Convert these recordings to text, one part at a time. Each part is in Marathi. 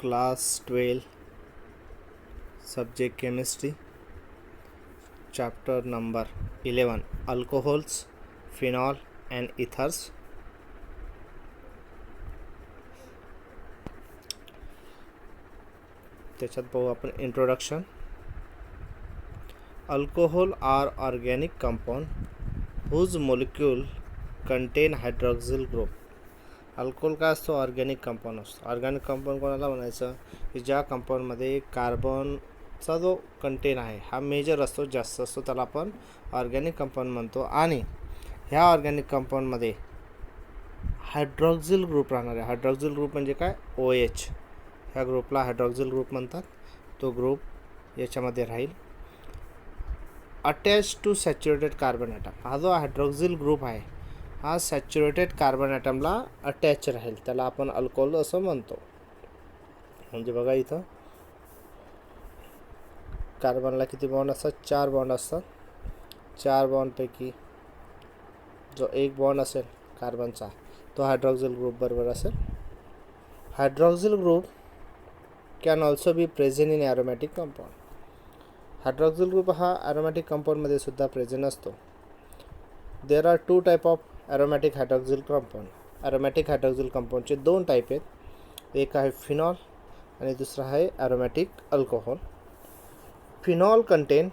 Class 12, Subject Chemistry, Chapter number 11, Alcohols, Phenol and Ethers. त्याच्यात पाहू आपण introduction. Alcohol are organic compound whose molecule contain hydroxyl group. Alcohol काय असतो? ऑर्गॅनिक कंपाऊंड असतो. ऑर्गॅनिक कंपाऊंड कोणाला म्हणायचं की ज्या कंपाऊंडमध्ये कार्बनचा जो कंटेन आहे हा मेजर असतो, जास्त असतो, त्याला आपण ऑर्गॅनिक कंपाऊंड म्हणतो. आणि ह्या ऑर्गॅनिक कंपाऊंडमध्ये हायड्रॉक्झिल ग्रुप राहणार आहे. हायड्रॉक्झिल ग्रुप म्हणजे काय? OH. ह्या ग्रुपला हायड्रॉक्झिल ग्रुप म्हणतात. तो ग्रुप याच्यामध्ये राहील. Attach to saturated carbon atom. हा जो हायड्रॉक्झिल ग्रुप आहे हा सॅच्युरेटेड कार्बन ॲटमला अटॅच राहील, त्याला आपण अल्कोहोल असं म्हणतो. म्हणजे बघा इथं कार्बनला किती बॉन्ड असतात? 4 बॉन्ड असतात. 4 बॉन्डपैकी जो एक बॉन्ड असेल कार्बनचा तो हायड्रॉक्झिल ग्रुप बरोबर असेल. Hydroxyl group can also be present in aromatic compound. Hydroxyl group हा ॲरोमॅटिक कंपाऊंडमध्ये सुद्धा प्रेझेंट असतो. There are 2 type of aromatic hydroxyl compound. Aromatic hydroxyl कंपाऊंडचे 2 टाईप आहेत. एक आहे फिनॉल आणि दुसरा आहे aromatic alcohol. Phenol contain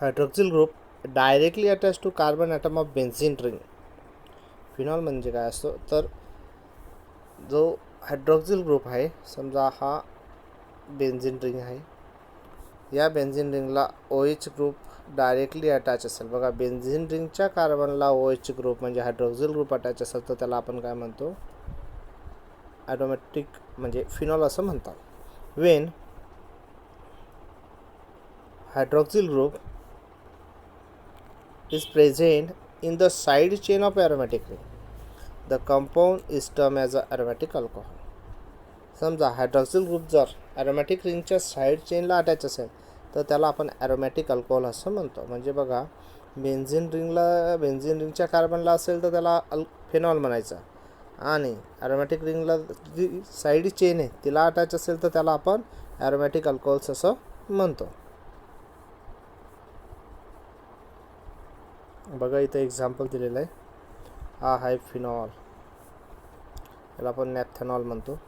hydroxyl group directly attach to carbon atom of benzene ring. Phenol म्हणजे काय असतो तर जो हायड्रॉक्झिल ग्रुप आहे, समजा हा बेन्झीन रिंग आहे, या बेन्झीन रिंगला OH ग्रुप डायरेक्टली अटॅच असेल. बघा, बेन्झीन रिंगच्या कार्बनला OH ग्रुप म्हणजे हायड्रॉक्झिल ग्रुप अटॅच असेल तर त्याला आपण काय म्हणतो? ॲरोमॅटिक म्हणजे फिनॉल असं म्हणतात. When hydroxyl group is present in the side chain of aromatic ring, the compound is termed as a aromatic alcohol. समजा हायड्रॉक्झिल ग्रुप जर ॲरोमॅटिक रिंगच्या साईड चेनला अटॅच असेल तर त्याला आपण ॲरोमॅटिक अल्कोहोल असं म्हणतो. म्हणजे बघा, बेन्झीन रिंगच्या कार्बनला असेल तर त्याला फिनॉल म्हणायचं, आणि ॲरोमॅटिक रिंगला जी साईड चेन आहे तिला अटॅच असेल तर त्याला आपण ॲरोमॅटिक अल्कोहोल्स असं म्हणतो. बघा इथं एक्झाम्पल दिलेलं आहे. हा आहे फिनॉल, याला आपण नॅफ्थेनॉल म्हणतो,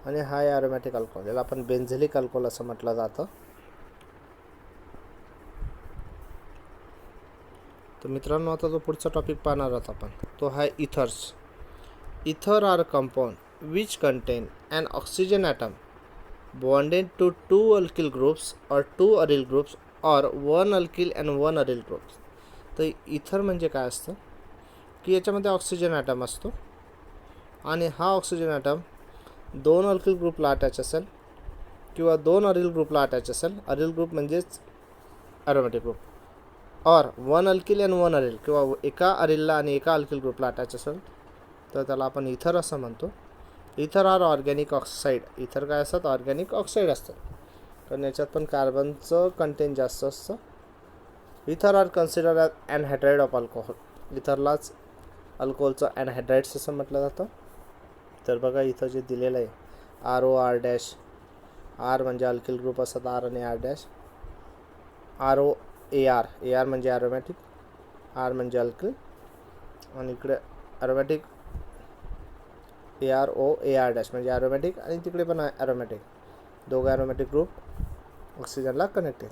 आणि हा आहे ॲरोमॅटिक अल्कोहोल, याला आपण बेन्झिलिक अल्कोहोल असं म्हटलं जातं. तर मित्रांनो, आता जो पुढचा टॉपिक पाहणार आहोत आपण तो आहे ethers. Ether are compound which contain an oxygen atom bonded to 2 alkyl groups और 2 अरिल ग्रुप्स और 1 अल्किल अँड 1 अरिल ग्रुप्स. तर इथर म्हणजे काय असतं की याच्यामध्ये ऑक्सिजन ॲटम असतो, आणि हा ऑक्सिजन ॲटम 2 अल्किल ग्रुपला अटॅच असेल किंवा 2 अरिल ग्रुपला अटॅच असेल. अरिल ग्रुप म्हणजेच ॲरोमॅटिक ग्रुप. और 1 अल्किल अँड 1 अरिल किंवा एका अरिलला आणि एका अल्किल ग्रुपला अटॅच असेल तर त्याला आपण इथर असं म्हणतो. इथर आर ऑर्गॅनिक ऑक्साईड. इथर काय असतात? ऑर्गॅनिक ऑक्साईड असतात, कारण याच्यात पण कार्बनचं कंटेंट जास्त असतं. Ether are consider as anhydride of alcohol. इथरलाच अल्कोहोलचं अनहायड्राइड्स असं म्हटलं जातं. तर बघा इथं जे दिलेलं आहे ROR-. आर म्हणजे अल्किल ग्रुप असतात, R आणि R-. ROAR. AR म्हणजे ॲरोमॅटिक, R म्हणजे अल्किल, आणि इकडे ॲरोमॅटिक AROAR- म्हणजे ॲरोमॅटिक, आणि तिकडे पण ॲरोमॅटिक. दोघं ॲरोमॅटिक ग्रुप ऑक्सिजनला connected.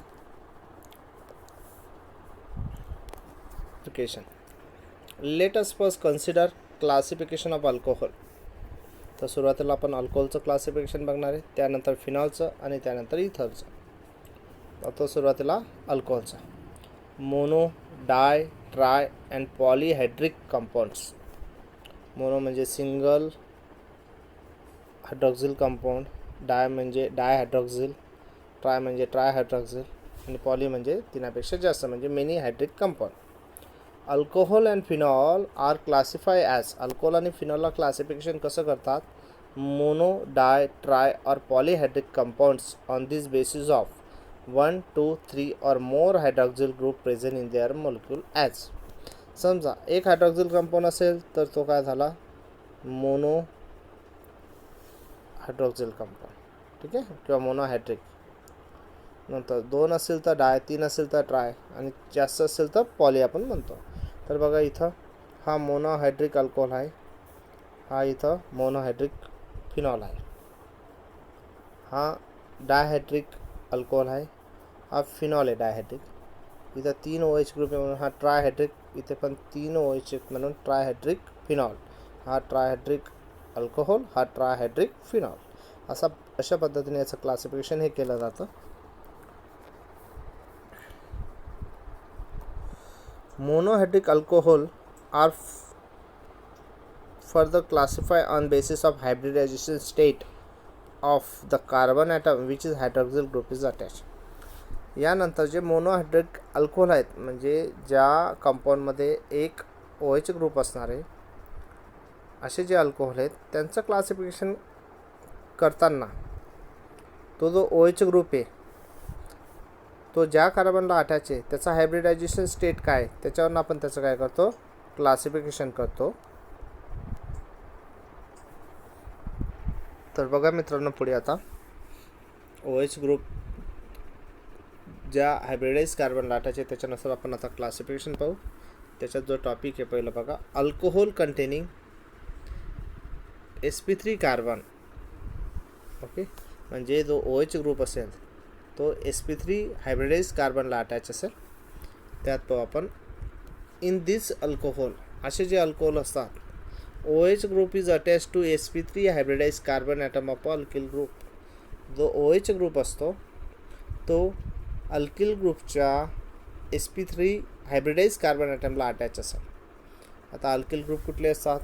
Let us first consider classification of alcohol. तर सुरुवातीला आपण अल्कोहोलचं क्लासिफिकेशन बघणार आहे, त्यानंतर फिनॉलचं, आणि त्यानंतर इथरचं. आता सुरुवातीला अल्कोहोलचं. Mono, di, tri and polyhydric compounds. Mono म्हणजे सिंगल हायड्रॉक्झिल कंपाऊंड, डाय म्हणजे डायहायड्रॉक्झिल, ट्राय म्हणजे ट्रायहायड्रॉक्झिल, आणि पॉली म्हणजे तिनापेक्षा जास्त म्हणजे many hydric compound. Alcohol and phenol are classify as. Alcohol आणि फिनॉलला क्लासिफिकेशन कसं करतात? मोनो, डाय, ट्राय और polyhydric compounds on this basis of 1, 2, 3 और more hydroxyl group present in their molecule as. समजा एक हायड्रॉक्झिल कंपाऊंड असेल तर तो काय झाला? मोनो हायड्रॉक्सिल कंपाऊंड, ठीक आहे, किंवा मोनोहायड्रिक. नंतर 2 असेल तर डाय, 3 असेल तर ट्राय, आणि जास्त असेल तर पॉली आपण म्हणतो. तर बघा इथं हा मोनोहायड्रिक अल्कोहोल आहे, हा इथं मोनोहायड्रिक फिनॉल आहे, हा डायहायड्रिक अल्कोहोल आहे, हा फिनॉल आहे डायहायड्रिक. इथं 3 OH ग्रुप आहे म्हणून हा ट्रायहायड्रिक, इथे पण 3 OH म्हणून ट्रायहायड्रिक फिनॉल, हा ट्रायहायड्रिक अल्कोहोल, हा ट्रायहायड्रिक फिनॉल. अशा पद्धतीने याचं क्लासिफिकेशन हे केलं जातं. Monohydric alcohol are further classify on basis of hybridization state of the carbon atom which is hydroxyl group is attached. यानंतर जे मोनोहायड्रिक अल्कोहोल आहेत, म्हणजे ज्या कंपाऊंडमध्ये एक OH ग्रुप असणार आहे, असे जे अल्कोहोल आहेत त्यांचं क्लासिफिकेशन करताना तो जो OH ग्रुप आहे तो ज्या कार्बनला अटॅच आहे त्याचा हायब्रिडायझेशन स्टेट काय, त्याच्यावरून आपण त्याचं काय करतो, क्लासिफिकेशन करतो. तर बघा मित्रांनो, पुढे आता OH ग्रुप ज्या हायब्रिडाइज कार्बनला अटॅच आहे त्याच्यानुसार आपण आता क्लासिफिकेशन पाहू. त्याच्यात जो टॉपिक आहे पहिलं बघा, alcohol containing sp3 carbon. Okay, म्हणजे जो OH ग्रुप असेल तो sp3 हायब्रिडाइज कार्बनला अटॅच असेल, त्यात तो आपण इन दिस अल्कोहोल, असे जे अल्कोहोल असतात, OH group is attach to sp3 hybridize carbon atom of alkyl group. जो OH ग्रुप असतो तो अल्किल ग्रुपच्या sp3 हायब्रिडाइज कार्बन ॲटमला अटॅच असेल. आता अल्किल ग्रुप कुठले असतात,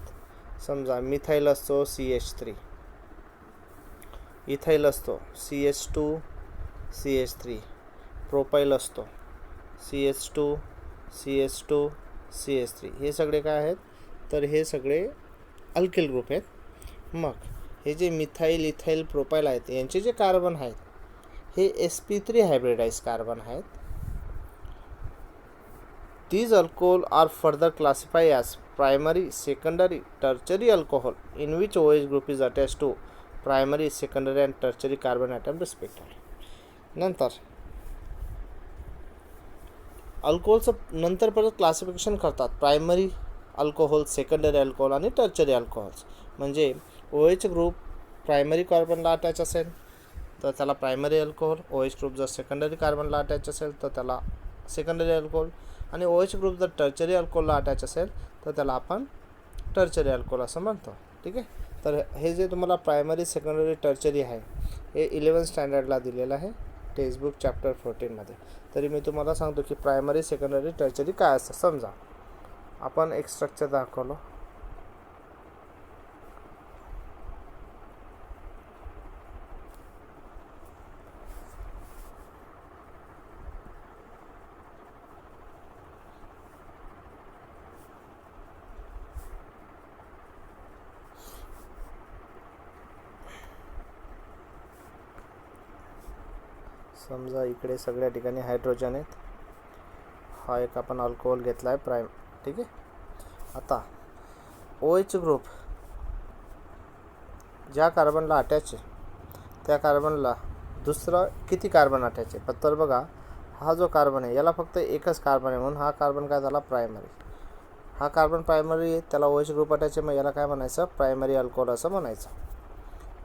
समजा मिथाईल असतो CH3, इथाईल असतो CH2 CH3, प्रोपाईल असतो CH2 CH2 CH3. हे सगळे काय आहेत, तर हे सगळे अल्किल ग्रुप आहेत. मग हे जे मिथाईल इथाईल प्रोपाईल आहेत यांचे जे कार्बन आहेत हे sp3 हायब्रिडाइज कार्बन आहेत. These alcohol are further classified as primary, secondary, tertiary alcohol in which OH group is attached to primary, secondary and tertiary carbon atom respectively. नंतर अल्कोहोलचं नंतर परत क्लासिफिकेशन करतात, प्रायमरी अल्कोहोल, सेकंडरी अल्कोहोल आणि टर्चरी अल्कोहोल्स. म्हणजे OH ग्रुप प्रायमरी कार्बनला अटॅच असेल तर त्याला प्रायमरी अल्कोहोल, OH ग्रुप जर सेकंडरी कार्बनला अटॅच असेल तर त्याला सेकंडरी अल्कोहोल, आणि OH ग्रुप जर टर्चरी अल्कोहोलला अटॅच असेल तर त्याला आपण टर्चरी अल्कोहोल असं म्हणतो. ठीक आहे, तर हे जे तुम्हाला प्रायमरी, सेकंडरी, टर्चरी आहे हे 11th स्टँडर्डला दिलेलं आहे टेक्स्टबुक चॅप्टर 14मध्ये. तरी मी तुम्हाला सांगतो की प्रायमरी, सेकंडरी, टर्चरी काय असतं. समजा आपण एक स्ट्रक्चर दाखवलं, समजा इकडे सगळ्या ठिकाणी हायड्रोजन आहेत, हा एक आपण अल्कोहोल घेतला आहे प्राइम. ठीक आहे, आता OH ग्रुप ज्या कार्बनला अटॅच आहे त्या कार्बनला दुसरा किती कार्बन अटॅच आहे. तर बघा हा जो कार्बन आहे याला फक्त एकच कार्बन आहे म्हणून हा कार्बन काय झाला, प्रायमरी. हा कार्बन प्रायमरी आहे, त्याला OH ग्रुप अटॅच आहे, मग याला काय म्हणायचं, प्रायमरी अल्कोहोल असं म्हणायचं.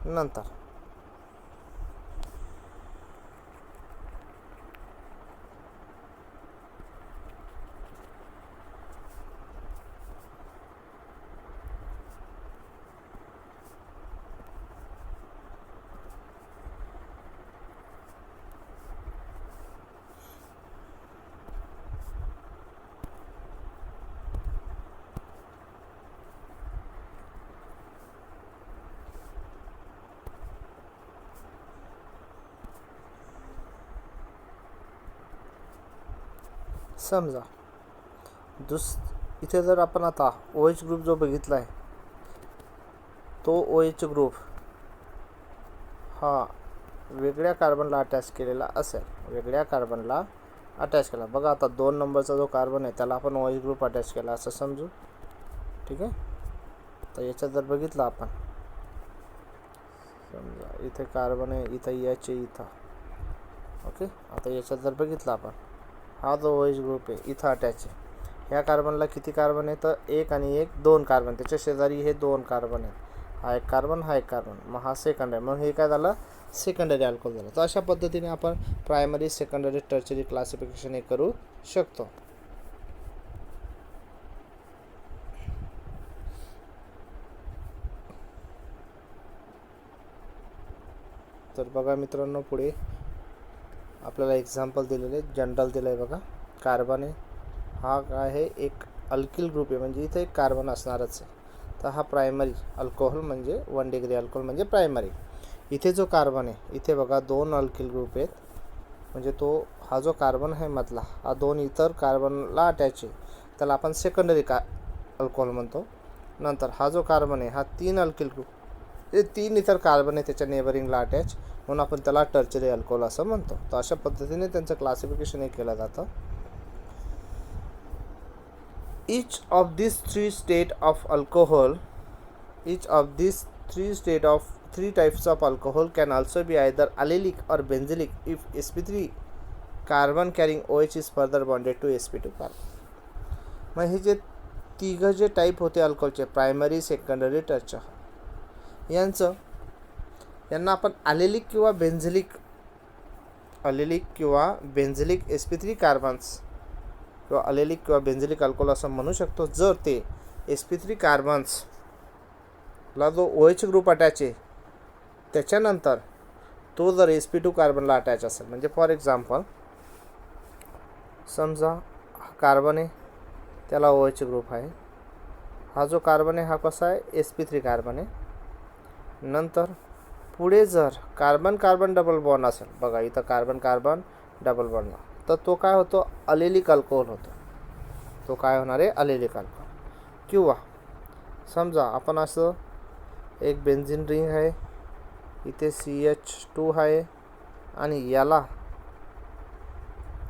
नंतर समजा इथे जर आपण आता OH ग्रुप जो बघितला आहे तो OH ग्रुप हा वेगळ्या कार्बनला अटॅच केलेला असेल, वेगळ्या कार्बनला अटॅच केला. बघा आता 2 नंबरचा जो कार्बन आहे त्याला आपण OH ग्रुप अटॅच केला असं समजू. ठीक आहे, तर याच्यात जर बघितलं आपण समजा इथे कार्बन आहे, इथं एच आहे, इथं ओके. आता याच्यात जर बघितलं आपण, हा जो OH ग्रुप आहे इथं अटॅच आहे. ह्या कार्बनला किती कार्बन आहे तर 1 आणि 1 2 कार्बन, त्याच्या शेजारी हे 2 कार्बन आहेत. हा एक कार्बन, हा एक कार्बन, मग हा सेकंड आहे. मग हे काय झालं, सेकंडरी अल्कोहोल झालं. तर अशा पद्धतीने आपण प्रायमरी, सेकंडरी, टर्चरी क्लासिफिकेशन हे करू शकतो. तर बघा मित्रांनो, पुढे आपल्याला एक्झाम्पल दिलेले, जनरल दिलं आहे बघा. कार्बन आहे, हा काय आहे, एक अल्किल ग्रुप आहे, म्हणजे इथे एक कार्बन असणारच आहे. तर हा प्रायमरी अल्कोहोल म्हणजे 1 डिग्री अल्कोहोल म्हणजे प्रायमरी. इथे जो कार्बन आहे, इथे बघा 2 अल्किल ग्रुप आहेत, म्हणजे तो हा जो कार्बन आहे मधला, हा 2 इतर कार्बनला अटॅच आहे, त्याला आपण सेकंडरी अल्कोहोल म्हणतो. नंतर हा जो कार्बन आहे, हा 3 अल्किल ग्रुप, हे 3 इतर कार्बन आहे त्याच्या नेबरिंगला अटॅच, म्हणून आपण त्याला टर्चरी अल्कोहोल असं म्हणतो. तर अशा पद्धतीने त्यांचं क्लासिफिकेशन हे केलं जातं. Each of these three types of alcohol can also be either allylic or benzylic if sp3 carbon carrying OH is further bonded to sp2 carbon. मग हे जे तिघं जे टाईप होते अल्कोहोलचे, प्रायमरी, सेकंडरी, टर्चरी, यांना आपण अलेलिक किंवा बेन्झिलिक sp3 कार्बन्स किंवा अलेलिक किंवा बेन्झिलिक अल्कोहोल असं म्हणू शकतो, जर ते sp3 कार्बन्सला जो OH ग्रुप अटॅच आहे त्याच्यानंतर तो जर sp2 कार्बनला अटॅच असेल. म्हणजे फॉर एक्झाम्पल, समजा हा कार्बन आहे, त्याला OH ग्रुप आहे, हा जो कार्बन आहे हा कसा आहे, sp3 कार्बन आहे. नंतर पुढे जर कार्बन कार्बन डबल बॉन्ड असेल, बघा इथं कार्बन कार्बन डबल बॉन्ड, तर तो काय होतो, अलेलिक अल्कोहोल होतो. तो काय होणार आहे, अलेलिक अल्कोहोल. किंवा समजा आपण असं एक बेन्झिन रिंग आहे, इथे CH2 आहे आणि याला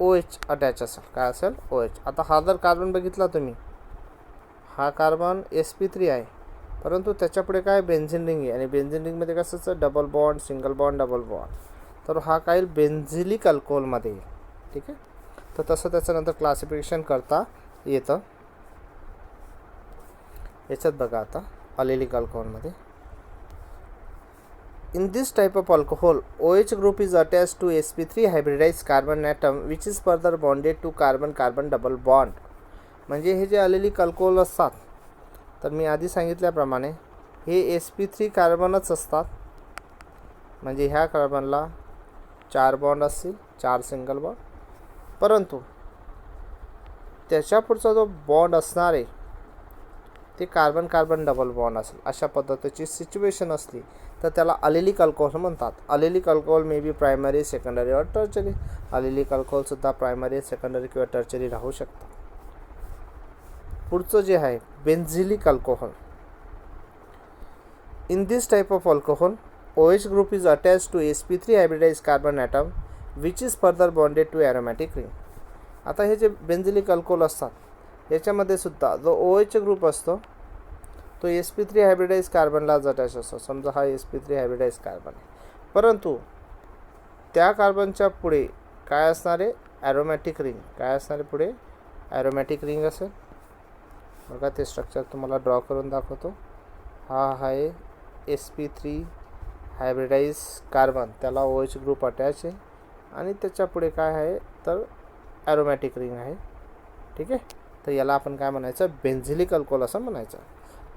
OH अटॅच असेल, काय असेल, OH. आता हा जर कार्बन बघितला तुम्ही, हा कार्बन sp3 आहे, परंतु त्याच्यापुढे काय, बेन्झिन रिंग आहे, आणि बेन्झिन रिंगमध्ये कसं असतं, double bond, single bond, double bond, तर हा काय बेन्झिलिक अल्कोहोलमध्ये आहे. ठीक आहे. तर तसं त्याच्यानंतर क्लासिफिकेशन करता येतं. याच्यात बघा आता अलेलिक अल्कोहोलमध्ये, in this type of alcohol OH group is attached to sp3 hybridized carbon atom which is further bonded to carbon carbon double bond. म्हणजे हे जे अलेलिक अल्कोहोल असतात, तर मी आधी सांगितल्याप्रमाणे हे sp3 कार्बनच असतात, म्हणजे ह्या कार्बनला 4 बॉन्ड असतील, 4 सिंगल बॉन्ड, परंतु त्याच्या पुढचा जो बॉन्ड असणार आहे ते कार्बन कार्बन डबल बॉन्ड असेल. अशा पद्धतीची सिच्युएशन असली तर त्याला अलेलिक अल्कोहोल म्हणतात. Allylic alcohol may be primary, secondary और टर्चरी. अलेलिक अल्कोहोलसुद्धा प्रायमरी, सेकंडरी किंवा टर्चरी राहू शकतात. पुढचं जे आहे benzylic alcohol. In this type of alcohol OH group is attached to sp3 hybridized carbon atom which is further bonded to aromatic ring. आता हे जे बेन्झिलिक अल्कोहोल असतात याच्यामध्ये सुद्धा जो OH ग्रुप असतो तो sp3 हायब्रिडाइज कार्बनलाच अटॅच असतो. समजा हा sp3 हायब्रिडाइज कार्बन आहे, परंतु त्या कार्बनच्या पुढे काय असणार आहे, ॲरोमॅटिक रिंग. काय असणार आहे पुढे, ॲरोमॅटिक रिंग असेल. बघा ते स्ट्रक्चर तुम्हाला ड्रॉ करून दाखवतो. हा आहे sp3 हायब्रिडाइज कार्बन, त्याला OH ग्रुप अटॅच आहे आणि त्याच्या पुढे काय आहे तर ॲरोमॅटिक रिंग आहे. ठीक आहे. तर याला आपण काय म्हणायचं, बेन्झिलिक अल्कोहोल असं म्हणायचं.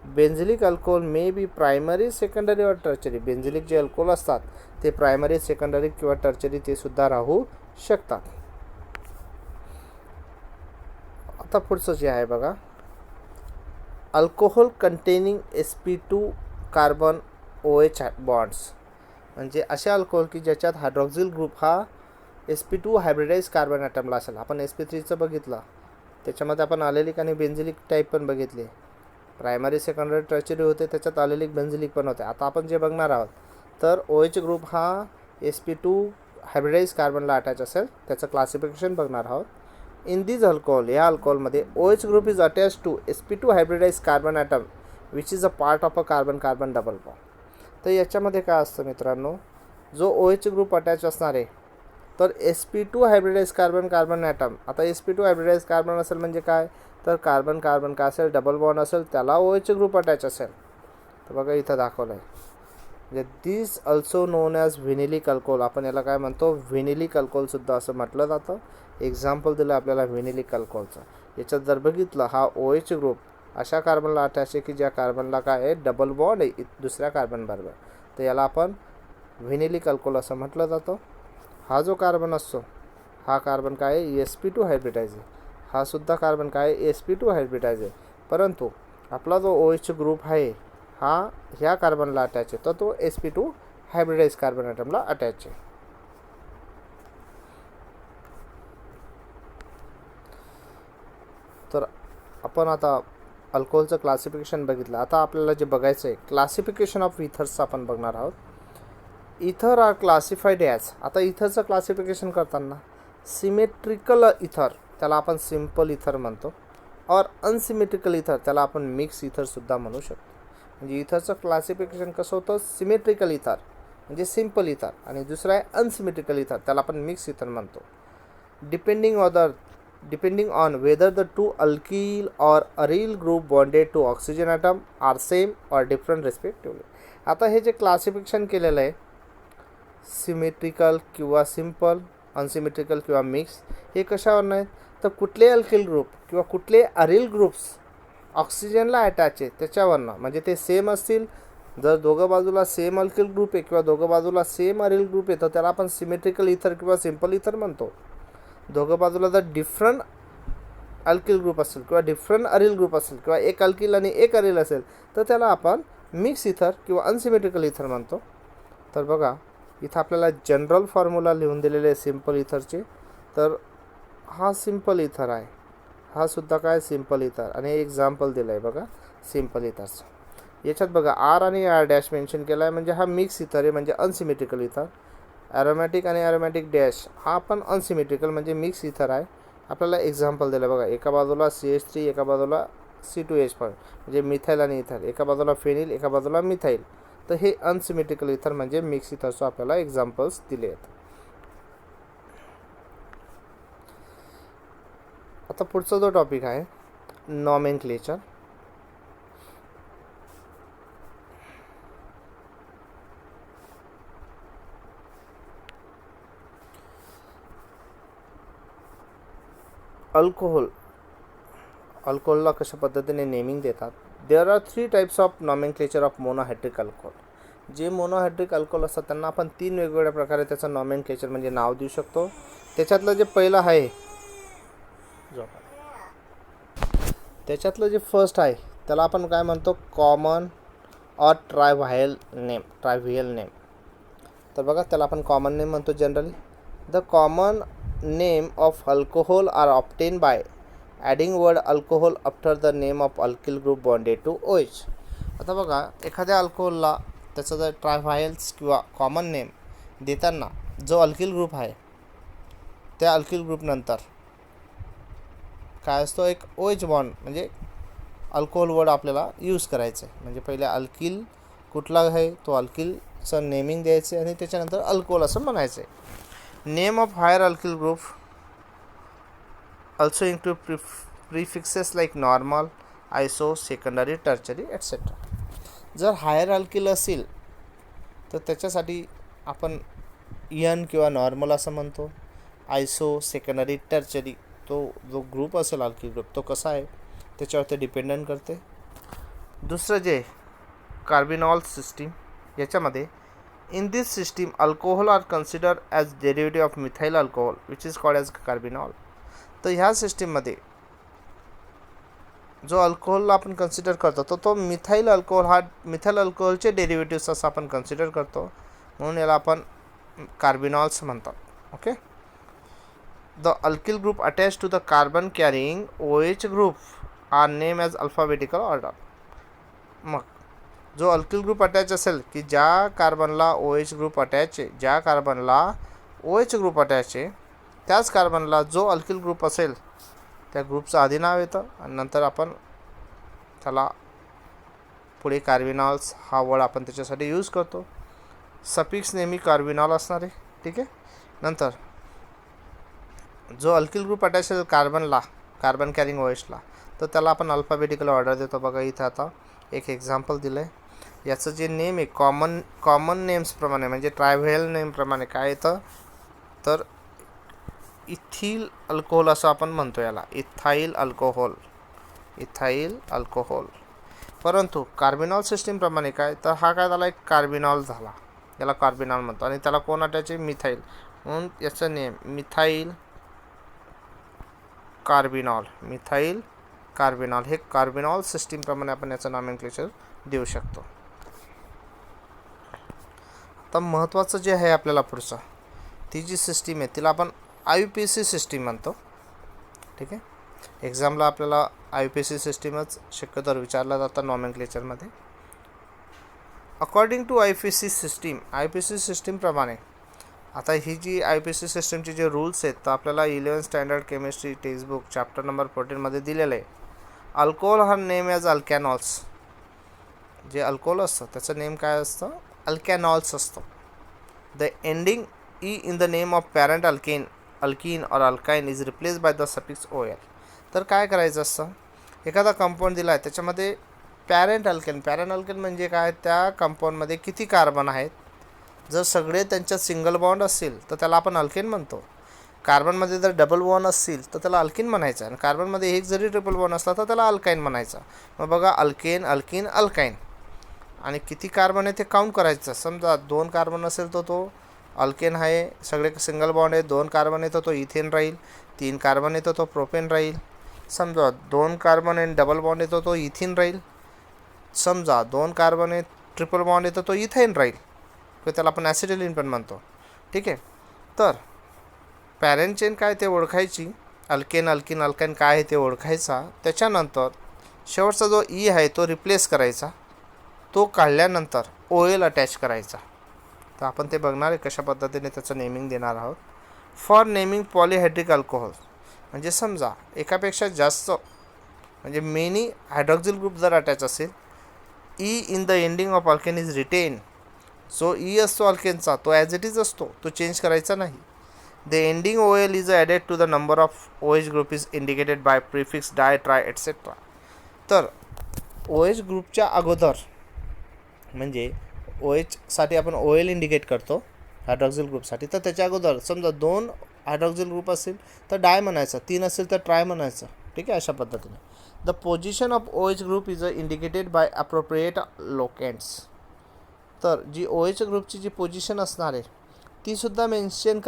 Benzylic alcohol may be primary, secondary और टर्चरी. बेन्झिलिक जे अल्कोहोल असतात ते प्रायमरी, सेकंडरी किंवा टर्चरी ते सुद्धा राहू शकतात. आता पुढचं जे आहे बघा, alcohol containing sp2 carbon OH bonds. म्हणजे असे अल्कोहोल की ज्याच्यात हायड्रॉक्सिल ग्रुप हा sp2 हायब्रिडाइज कार्बन ॲटमला असेल. आपण sp3चं बघितलं, त्याच्यामध्ये आपण अलेलिक आणि बेन्झिलिक टाईप पण बघितले. प्रायमरी, सेकंडरी, टर्चरी होते, त्याच्यात अलेलिक, बेन्झिलिक पण होते. आता आपण जे बघणार आहोत तर OH ग्रुप हा sp2 हायब्रिडाइज कार्बनला अटॅच असेल, त्याचं क्लासिफिकेशन बघणार आहोत. इन दिस अल्कोहोल, या अल्कोहोलमध्ये OH group is attach to sp2 hybridize carbon atom which is a part of a carbon carbon double bond. तर याच्यामध्ये काय असतं मित्रांनो, जो OH ग्रुप अटॅच असणार आहे तर sp2 hybridize carbon carbon item. आता sp2 हायब्रिडाइज कार्बन असेल म्हणजे काय, तर कार्बन कार्बन काय असेल, डबल बॉन्ड असेल, त्याला OH ग्रुप अटॅच असेल. तर बघा इथं दाखवलं आहे, म्हणजे दिस अल्सो नोन ॲज व्हिनिलिक अल्कोहोल. आपण याला काय म्हणतो, व्हिनिलिक अल्कोहोलसुद्धा असं म्हटलं जातं. एक्झाम्पल दिलं आपल्याला व्हिनिलिक अल्कोहोलचं. याच्यात जर बघितलं, हा OH ग्रुप अशा कार्बनला अटॅच आहे की ज्या कार्बनला काय आहे, डबल बॉन्ड आहे दुसऱ्या कार्बनबरोबर, तर याला आपण व्हिनिलिक अल्कोहोल असं म्हटलं जातं. हा जो कार्बन असतो, हा कार्बन काय आहे, sp2 हायब्रिडाइज आहे. हा सुद्धा कार्बन काय आहे, sp2 हायब्रिडाइज आहे. परंतु आपला जो OH ग्रुप आहे हा ह्या कार्बनला अटॅच आहे, तर तो sp2 हायब्रिडाइज कार्बन ॲटमला अटॅच आहे. तर आपण आता अल्कोहोलचं क्लासिफिकेशन बघितलं. आता आपल्याला जे बघायचं आहे, क्लासिफिकेशन ऑफ इथर्सचं आपण बघणार आहोत. इथर आर क्लासिफाईड ॲज, आता इथरचं क्लासिफिकेशन करताना सिमेट्रिकल इथर त्याला आपण सिम्पल इथर म्हणतो, और अनसिमेट्रिकल इथर त्याला आपण मिक्स इथरसुद्धा म्हणू शकतो. म्हणजे इथरचं क्लासिफिकेशन कसं होतं, सिमेट्रिकल इथर म्हणजे सिम्पल इथर, आणि दुसरं आहे अनसिमेट्रिकल इथर, त्याला आपण मिक्स इथर म्हणतो. Depending on whether the two alkyl or aryl group bonded to oxygen atom are same or different respectively. आता हे जे क्लासिफिकेशन केलेलं आहे, सिमेट्रिकल किंवा सिम्पल, अनसिमेट्रिकल किंवा मिक्स, हे कशावर नाही, तर कुठले अल्किल ग्रुप किंवा कुठले अरिल ग्रुप्स ऑक्सिजनला अटॅच आहे त्याच्यावरनं. म्हणजे ते सेम असतील, जर दोघं बाजूला सेम अल्किल ग्रुप आहे किंवा दोघं बाजूला सेम अरिल ग्रुप आहे, तर त्याला आपण सिमेट्रिकल इथर किंवा सिम्पल इथर म्हणतो. दोघं बाजूला जर डिफरंट अल्किल ग्रुप असेल किंवा डिफरंट अरिल ग्रुप असेल किंवा एक अल्किल आणि एक अरिल असेल, तर त्याला आपण मिक्स इथर किंवा अनसिमेट्रिकल इथर म्हणतो. तर बघा इथं आपल्याला जनरल फॉर्म्युला लिहून दिलेले आहे सिम्पल इथरचे. तर हा सिम्पल इथर आहे, हा सुद्धा काय सिम्पल इथर, आणि एक्झाम्पल दिलं आहे बघा सिम्पल इथरचं. याच्यात बघा R आणि R' मेन्शन केला आहे, म्हणजे हा मिक्स इथर आहे, म्हणजे अनसिमेट्रिकल इथर. ॲरोमॅटिक आणि ॲरोमॅटिक डॅश हा पण अनसिमेट्रिकल म्हणजे मिक्स इथर आहे. आपल्याला एक्झाम्पल दिलं बघा, एका बाजूला CH3, एका बाजूला C2H5 म्हणजे मिथाईल आणि इथर, एका बाजूला फेनिल, एका बाजूला मिथाईल. तर हे अनसिमेट्रिकल इथर म्हणजे मिक्स इथरचं आपल्याला एक्झाम्पल्स दिले आहेत. आता पुढचा जो टॉपिक आहे, नॉमेनक्लेचर. अल्कोहोलला कशा पद्धतीने नेमिंग देतात. There are 3 types of nomenclature of monohydric alcohol. जे मोनोहायड्रिक अल्कोहोल असतात त्यांना आपण 3 वेगवेगळ्या प्रकारे त्याचं नॉमेनक्लेचर म्हणजे नाव देऊ शकतो. त्याच्यातलं जे पहिलं आहे, त्याच्यातलं जे फर्स्ट आहे त्याला आपण काय म्हणतो, कॉमन और ट्रायव्हायल नेम. तर बघा त्याला आपण कॉमन नेम म्हणतो generally. The common name of alcohol are obtain by adding word alcohol after the name of alkyl group bonded to OH. आता बघा एखाद्या अल्कोहोलला त्याचं जर ट्रायव्हायल्स किंवा कॉमन नेम देताना जो अल्किल ग्रुप आहे त्या अल्किल ग्रुपनंतर काय असतो, एक OH बॉन्ड म्हणजे अल्कोहोल वर्ड आपल्याला यूज करायचं आहे. म्हणजे पहिले अल्किल कुठला आहे तो अल्किलचं नेमिंग द्यायचं आणि त्याच्यानंतर अल्कोहोल असं म्हणायचं आहे. Name of higher alkyl group also include prefixes like normal, iso, secondary, tertiary, etc. जर हायर अल्किल असेल तर त्याच्यासाठी आपण एन किंवा नॉर्मल असं म्हणतो. आयसो, सेकंडरी, टर्चरी, तो जो ग्रुप असेल अल्किल ग्रुप तो कसा आहे त्याच्यावर ते डिपेंडंट करते. दुसरं जे कार्बिनॉल सिस्टीम, याच्यामध्ये in this system alcohol are consider as derivative of methyl alcohol which is called as carbinol. तर ह्या सिस्टीममध्ये जो अल्कोहोलला आपण कन्सिडर करतो तो मिथाईल अल्कोहोल, हा मिथाईल अल्कोहोलचे डेरिव्हेटिव्स असं आपण कन्सिडर करतो, म्हणून याला आपण कार्बिनॉल्स म्हणतात. Okay. The alkyl group attach to the carbon carrying OH group are name as alphabetical order. मग जो अल्किल ग्रुप अटॅच असेल की ज्या कार्बनला OH ग्रुप अटॅच आहे, ज्या कार्बनला OH ग्रुप अटॅच आहे त्याच कार्बनला जो अल्किल ग्रुप असेल त्या ग्रुपचं आधी नाव येतं आणि नंतर आपण त्याला पुढे कार्बिनॉल्स हा वर्ड आपण त्याच्यासाठी यूज करतो. सफिक्स नेहमी कार्बिनॉल असणार आहे. ठीक आहे. नंतर जो अल्किल ग्रुप अटॅच असेल कार्बनला, कार्बन कॅरिंग OHला, तर त्याला आपण अल्फाबेटिकल ऑर्डर देतो. बघा इथं आता एक एक्झाम्पल दिलं आहे. याचं जे नेम आहे कॉमन नेम्सप्रमाणे म्हणजे ट्रायव्हल नेमप्रमाणे काय येतं तर इथिल अल्कोहोल असं आपण म्हणतो याला, इथाईल अल्कोहोल. परंतु कार्बिनॉल सिस्टीमप्रमाणे काय तर हा काय झाला, एक कार्बिनॉल झाला, याला कार्बिनॉल म्हणतो. आणि त्याला कोण अटॅच आहे, मिथाईल, म्हणून याचं नेम मिथाईल कार्बिनॉल. हे कार्बिनॉल सिस्टीमप्रमाणे आपण याचं नॉमेनक्लेचर देऊ शकतो. आता महत्त्वाचं जे आहे आपल्याला पुढचं, ती जी सिस्टीम आहे तिला आपण IUPAC सिस्टीम म्हणतो. ठीक आहे. एक्झामला आपल्याला IUPAC सिस्टीमच शक्यतोवर विचारलं जातं नॉमेनक्लेचरमध्ये. अकॉर्डिंग टू IUPAC सिस्टीमप्रमाणे आता ही जी IUPAC सिस्टीमचे जे रूल्स आहेत तर आपल्याला 11th standard chemistry textbook chapter number 14 मध्ये दिलेलं आहे. अल्कोहोल हा नेम ॲज अल्कॅनॉल्स. जे अल्कोहोल असतं त्याचं नेम काय असतं, अल्कॅनॉल्स असतं. The ending E in the name of parent alkene और alkyne is replace by the suffix OL. तर काय करायचं असतं, एखादा कंपाऊंड दिला आहे त्याच्यामध्ये पॅरेंट अल्केन म्हणजे काय, त्या कंपाऊंडमध्ये किती कार्बन आहेत. जर सगळे त्यांच्यात सिंगल बॉन्ड असतील तर त्याला आपण अल्केन म्हणतो. कार्बनमध्ये जर डबल बॉन्ड असतील तर त्याला अल्किन म्हणायचं. आणि कार्बनमध्ये एक जरी ट्रिपल बॉन्ड असला तर त्याला अल्काइन म्हणायचा. मग बघा अल्केन, अल्किन, अल्काइन. आणि किती कार्बन आहे ते काउंट करायचं. समजा 2 कार्बन असेल तर तो अल्केन आहे, सगळे सिंगल बॉन्ड आहे. 2 कार्बन येतो तो इथेन राहील. 3 कार्बन येतो तो प्रोपेन राहील. समजा 2 कार्बन आहे डबल बॉन्ड येतो तो इथिन राहील. समजा 2 कार्बन आहे ट्रिपल बॉन्ड येतो तो इथेन राहील, त्याला आपण ॲसिटिलीन पण म्हणतो. ठीक आहे. तर पॅरेंट चेन काय ते ओळखायची, अल्केन, अल्किन, अल्काइन काय आहे ते ओळखायचा. त्याच्यानंतर शेवटचा जो ई आहे तो रिप्लेस करायचा. तो काढल्यानंतर OL अटॅच करायचा. तर आपण ते बघणार आहे कशा पद्धतीने त्याचं नेमिंग देणार आहोत. फॉर नेमिंग पॉलिहायड्रिक अल्कोहोल म्हणजे समजा एकापेक्षा जास्त म्हणजे मेनी हायड्रॉक्सिल ग्रुप जर अटॅच असेल, E in the ending of alkane is retain. जो ई असतो अल्केनचा तो ॲज इट इज असतो, तो चेंज करायचा नाही. The ending OL is added to the number of OH group is indicated by prefix di, tri etcetera. तर OH ग्रुपच्या अगोदर म्हणजे OH साठी आपण OL इंडिकेट करतो हायड्रॉक्सिल ग्रुपसाठी, तर त्याच्या अगोदर समजा 2 हायड्रॉक्सिल ग्रुप असेल तर डाय म्हणायचं, 3 असेल तर ट्राय म्हणायचं. ठीक आहे. अशा पद्धतीने the position of OH group is indicated by appropriate locants. तर जी OH ग्रुपची जी पोझिशन असणार आहे तीसुद्धा मेन्शन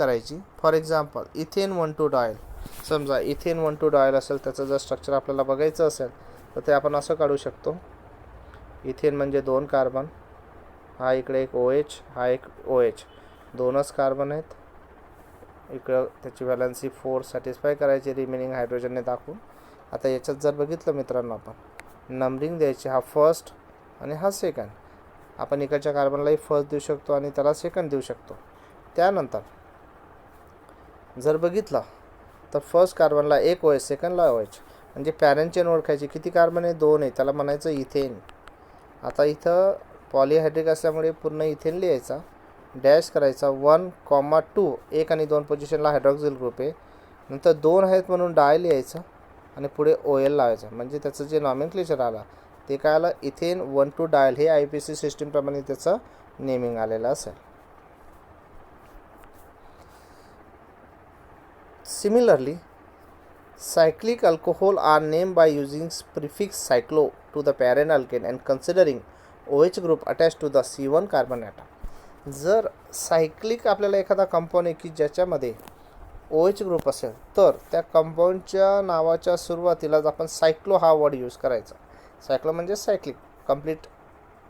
करायची. For example ethane 1,2 dial. समजा इथेन 1,2 डायल असेल, त्याचं जर स्ट्रक्चर आपल्याला बघायचं असेल तर ते आपण असं काढू शकतो. इथेन म्हणजे 2 कार्बन, हा इकडे एक OH, हा एक OH, 2च कार्बन आहेत. इकडं त्याची व्हॅलन्सी 4 सॅटिस्फाय करायची रिमेनिंग हायड्रोजनने दाखवून. आता याच्यात जर बघितलं मित्रांनो आपण नंबरिंग द्यायची, हा फर्स्ट आणि हा सेकंड. आपण इकडच्या कार्बनलाही फर्स्ट देऊ शकतो आणि त्याला सेकंड देऊ शकतो. त्यानंतर जर बघितलं तर फर्स्ट कार्बनला एक OH, सेकंडला OH. म्हणजे पॅरेंट चेन ओळखायची, किती कार्बन आहे 2 आहे, त्याला म्हणायचं इथेन. आता इथं पॉलिहायड्रिक असल्यामुळे पूर्ण इथेन लिहायचा, डॅश करायचा 1,2. 1 आणि 2 पोझिशनला हायड्रॉक्सिल ग्रुप आहे. नंतर 2 आहेत म्हणून डाय लिहायचं आणि पुढे OL लावायचं. म्हणजे त्याचं जे नॉमेनक्लेचर आलं ते काय आलं, इथेन 1,2 डायल. हे IUPAC सिस्टीमप्रमाणे त्याचं नेमिंग आलेलं असेल. Similarly cyclic alcohol are named by using prefix cyclo to the parent alkane and considering OH group attached to the C1 carbon atom. जर सायक्लिक आपल्याला एखादा कंपाऊंड आहे की ज्याच्यामध्ये OH ग्रुप असेल तर त्या कंपाऊंडच्या नावाच्या सुरुवातीलाच आपण सायक्लो हा वर्ड यूज करायचा. सायक्लो म्हणजे सायक्लिक, कंप्लीट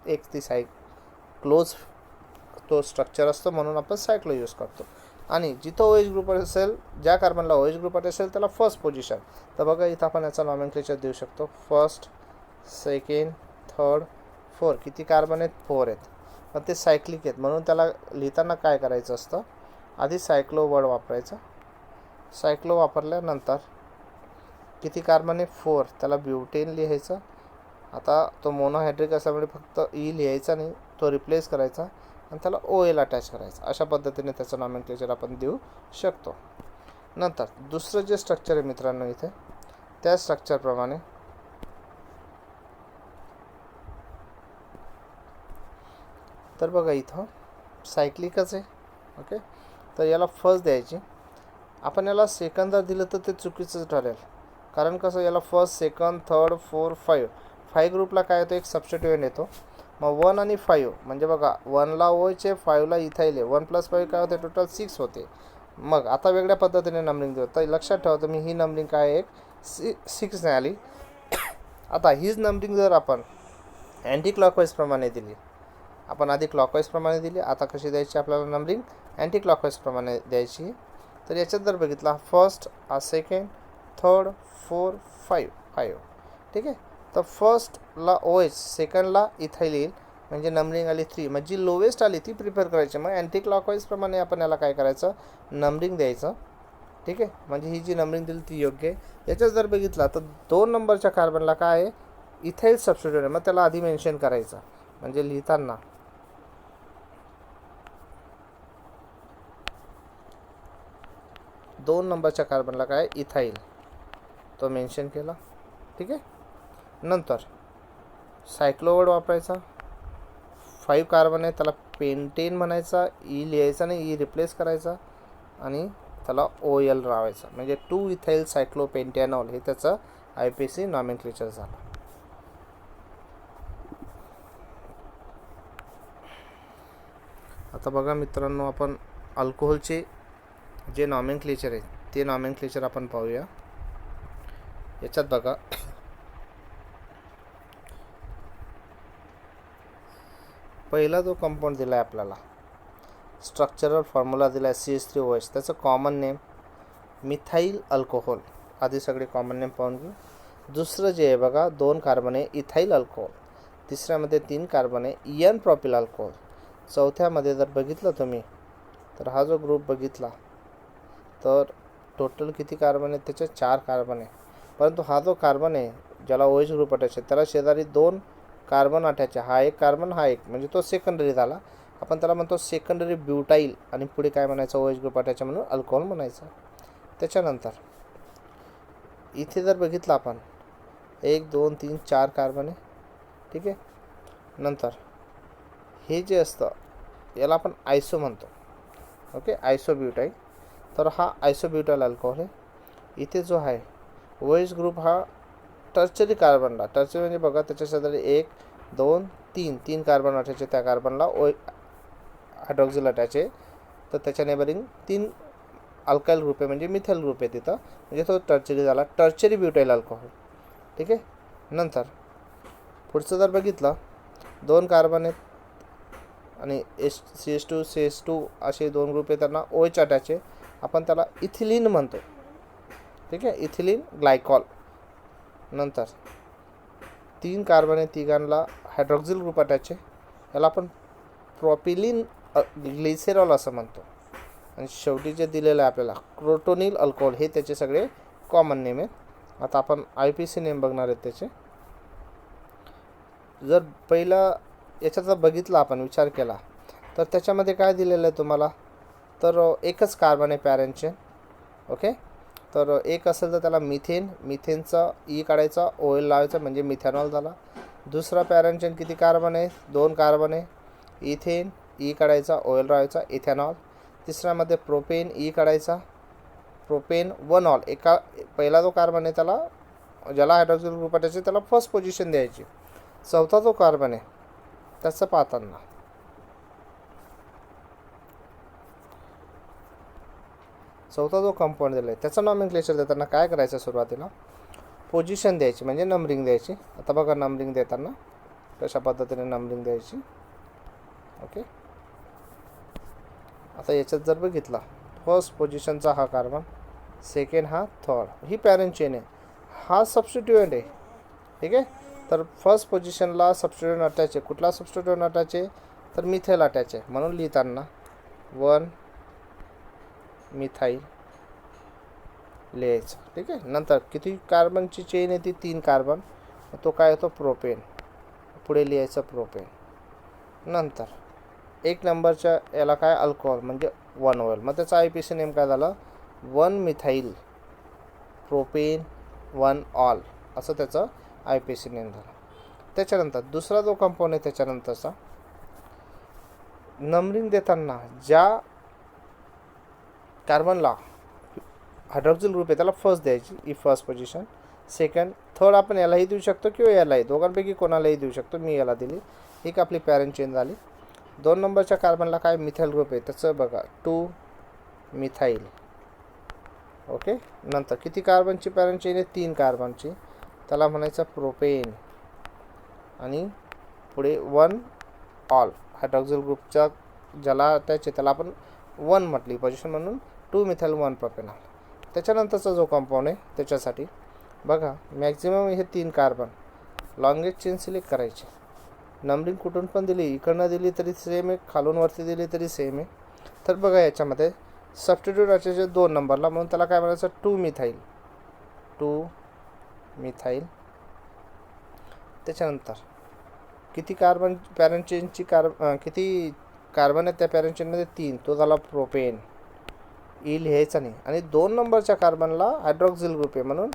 एक ती क्लोज तो स्ट्रक्चर असतो म्हणून आपण सायक्लो यूज करतो. आणि जिथं OH ग्रुप असेल, ज्या कार्बनला OH ग्रुप असेल त्याला फर्स्ट पोझिशन. तर बघा इथं आपण याचा नॉमेनक्लेचर देऊ शकतो. First, second, third, 4. किती कार्बन आहेत, 4 आहेत. पण ते सायक्लिक आहेत म्हणून त्याला लिहिताना काय करायचं असतं, आधी सायक्लो वर्ड वापरायचा. सायक्लो वापरल्यानंतर किती कार्बन आहे 4, त्याला ब्युटेन लिहायचं. आता तो मोनोहायड्रिक असल्यामुळे फक्त ई लिहायचा नाही, तो रिप्लेस करायचा आणि त्याला OL अटॅच करायचा. अशा पद्धतीने त्याचं नॉमेनक्लेचर आपण देऊ शकतो. नंतर दुसरं जे स्ट्रक्चर आहे मित्रांनो इथे, त्या स्ट्रक्चरप्रमाणे तर बघा इथं सायक्लिकच आहे. ओके, तर याला फर्स्ट द्यायची. आपण याला सेकंद जर दिलं तर ते चुकीचं ठरेल, कारण कसं याला फर्स्ट, सेकंड, थर्ड, 4, 5 ग्रुपला काय होतं, एक सबस्टिट्यूएंट येतो. मग 1 आणि 5 म्हणजे बघा 1ला OH, 5ला इथाईल आहे. 1 + 5 काय होते, टोटल 6 होते. मग आता वेगळ्या पद्धतीने नंबरिंग देऊ. तर लक्षात ठेवा तुम्ही, ही नंबरिंग काय एक 6 ने आली. आता हीच नंबरिंग जर आपण अँटी क्लॉकवाईज प्रमाणे दिली, आपण आधी क्लॉकवाईज प्रमाणे दिली, आता कशी द्यायची आपल्याला नंबरिंग अँटी क्लॉकवाईज प्रमाणे द्यायची. तर याच्यात जर बघितला फर्स्ट, सेकंड, थर्ड, 4, 5. ठीक आहे, तर फर्स्टला OH, सेकंडला इथाईल येईल म्हणजे नंबरिंग आली 3. मग जी लोवेस्ट आली ती प्रिपेअर करायची. मग अँटी क्लॉकवाईज प्रमाणे आपण याला काय करायचं, नंबरिंग द्यायचं. ठीक आहे, म्हणजे ही जी नंबरिंग दिली ती योग्य आहे. याच्यात जर बघितला तर 2 नंबरच्या कार्बनला काय आहे, इथाईल सबस्टिट्यूएंट आहे. मग त्याला आधी मेन्शन करायचं, म्हणजे लिहिताना 2 नंबरच्या कार्बनला काय, इथाईल, तो मेन्शन केला. ठीक आहे, नंतर सायक्लोवर्ड वापरायचा. 5 कार्बन आहे, त्याला पेंटेन म्हणायचा, ई लिहायचा नाही, ई रिप्लेस करायचा आणि त्याला OL लावायचा, म्हणजे 2 इथाईल सायक्लोपेंटॅनॉल हे त्याचं IPC नॉमेनक्लेचर झालं. आता बघा मित्रांनो, आपण अल्कोहोलचे जे नॉमेनक्लेचर आहे ते नॉमेनक्लेचर आपण पाहूया. याच्यात बघा पहिला जो कंपाऊंड दिला आहे आपल्याला, स्ट्रक्चरल फॉर्म्युला दिला आहे CH3OH, त्याचं कॉमन नेम मिथाईल अल्कोहोल. आधी सगळे कॉमन नेम पाहून घेऊ. दुसरं जे आहे बघा, 2 कार्बन आहे इथाईल अल्कोहोल. तिसऱ्यामध्ये 3 कार्बन आहे EN प्रॉपिल अल्कोहोल. चौथ्यामध्ये जर बघितलं तुम्ही तर हा जो ग्रुप बघितला तर टोटल किती कार्बन आहे, त्याचे 4 कार्बन आहे. परंतु हा जो कार्बन आहे ज्याला OH ग्रुप अटॅच आहे, त्याला शेजारी 2 कार्बन अटॅच आहे. हा एक कार्बन, हा एक, म्हणजे तो सेकंडरी झाला. आपण त्याला म्हणतो सेकंडरी ब्युटाईल आणि पुढे काय म्हणायचं, OH ग्रुप अटॅच म्हणून अल्कोहोल म्हणायचं. त्याच्यानंतर इथे जर बघितलं आपण 1, 2, 3, 4 कार्बन आहे. ठीक आहे, नंतर हे जे असतं याला आपण आयसो म्हणतो. ओके, आयसोब्युटाईल. तर हा आयसोब्युटाईल अल्कोहोल आहे. इथे जो आहे OH ग्रुप हा टर्चरी कार्बनला, टर्चरी म्हणजे बघा त्याच्या शेजारी 1, 2, 3 कार्बन अटॅच आहे. त्या कार्बनला हायड्रॉक्सिल अटॅच आहे. तर त्याच्या नेबरिंग 3 अल्काईल ग्रुप आहे, म्हणजे मिथाईल ग्रुप आहे तिथं, म्हणजे तो टर्चरी झाला, टर्चरी ब्युटाईल अल्कोहोल. ठीक आहे, नंतर पुढचं जर बघितलं 2 कार्बन आहेत आणि CH2, CH2 असे 2 ग्रुप आहे, त्यांना OH अटॅच आहे. आपण त्याला इथिलीन म्हणतो. ठीक आहे, इथिलीन ग्लायकॉल. नंतर 3 कार्बन आहे, तिघांना हायड्रॉक्सिल ग्रुप अटॅच आहे, याला आपण प्रोपिलिन ग्लिसेरॉल असं म्हणतो. आणि शेवटी जे दिलेलं आहे आपल्याला क्रोटोनिल अल्कोहोल, हे त्याचे सगळे कॉमन नेम आहेत. आता आपण IPC नेम बघणार आहेत त्याचे. जर पहिला याच्यात जर बघितला आपण, विचार केला तर त्याच्यामध्ये काय दिलेलं आहे तुम्हाला, तर एकच कार्बन आहे पॅरेंट. ओके, तर एक असेल तर त्याला मिथेन, मिथेनचा ई काढायचा, OL लावायचा म्हणजे मिथॅनॉल झाला. दुसरा पॅरेंट चेन किती कार्बन आहे, 2 कार्बन आहे. इथेन, ई काढायचा, OL लावायचा, इथॅनॉल. तिसऱ्यामध्ये प्रोपेन, ई काढायचा, प्रोपेन 1 ऑल. एका पहिला जो कार्बन आहे त्याला, ज्याला हायड्रॉक्सिल ग्रुप अटॅच आहे, त्याला फर्स्ट पोझिशन द्यायची. चौथा जो कार्बन आहे त्याचं पाहताना चौथा जो कंपाऊंड दिला आहे त्याचं नॉमेनक्लेचर देताना काय करायचं, सुरुवातीला पोझिशन द्यायची म्हणजे नंबरिंग द्यायची. आता बघा नंबरिंग देताना कशा पद्धतीने नंबरिंग द्यायची. ओके, आता याच्यात जर बघितला फर्स्ट पोझिशनचा हा कार्बन, सेकंड हा थर्ड, ही पॅरेंट चेन आहे, हा सबस्टिट्यूएंट आहे. ठीक आहे, तर फर्स्ट पोझिशनला सबस्टिट्यूएंट अटॅच आहे. कुठला सबस्टिट्यूएंट अटॅच आहे, तर मिथाईल अटॅच आहे. म्हणून लिहिताना 1 मिथाईल लिहायचं. ठीक आहे. नंतर किती कार्बनची चेन येते? 3 कार्बन. तो काय होतो? प्रोपेन. पुढे लिहायचं प्रोपेन. नंतर 1 नंबरच्या याला काय? अल्कोहोल म्हणजे 1 ऑइल. मग त्याचा IUPAC नेम काय झालं? 1 मिथाईल प्रोपेन 1 ऑल असं त्याचं IUPAC नेम झालं. त्याच्यानंतर दुसरा जो कंपाऊंड आहे त्याच्यानंतरचा नंबरिंग देताना ज्या कार्बनला हायड्रॉक्सिल ग्रुप आहे त्याला फर्स्ट द्यायची, ही फर्स्ट पोझिशन. सेकंड, थर्ड आपण यालाही देऊ शकतो किंवा यालाही, दोघांपैकी कोणालाही देऊ शकतो. मी याला दिली. एक आपली पॅरेंट चेन झाली. 2 नंबरच्या कार्बनला काय? मिथाईल ग्रुप आहे, त्याचं बघा 2 मिथाईल. ओके. नंतर किती कार्बनची पॅरेंट चेन आहे? 3 कार्बनची. त्याला म्हणायचं प्रोपेन आणि पुढे 1 ऑल. हायड्रॉक्सिल ग्रुपच्या ज्याला अटॅच आहे त्याला आपण 1 म्हटली पोझिशन, म्हणून 2 मिथाईल 1 प्रोपेन आला. त्याच्यानंतरचा जो कंपाऊंड आहे त्याच्यासाठी बघा मॅक्झिमम हे 3 कार्बन. लॉंगेस्ट चेन सिलेक्ट करायची. नंबरिंग कुठून पण दिली, इकडनं दिली तरी सेम आहे, खालून वरती दिली तरी सेम आहे. तर बघा याच्यामध्ये सबस्टिट्यूट असायचे 2 नंबरला, म्हणून त्याला काय म्हणायचं? 2 मिथाईल. 2 मिथाईल. त्याच्यानंतर किती कार्बन पॅरेंट चेनची किती कार्बन आहेत त्या पॅरेंट चेनमध्ये? 3. तो झाला प्रोपेन. ई लिहायचा नाही. आणि 2 नंबरच्या कार्बनला हायड्रॉक्सिल ग्रुप आहे म्हणून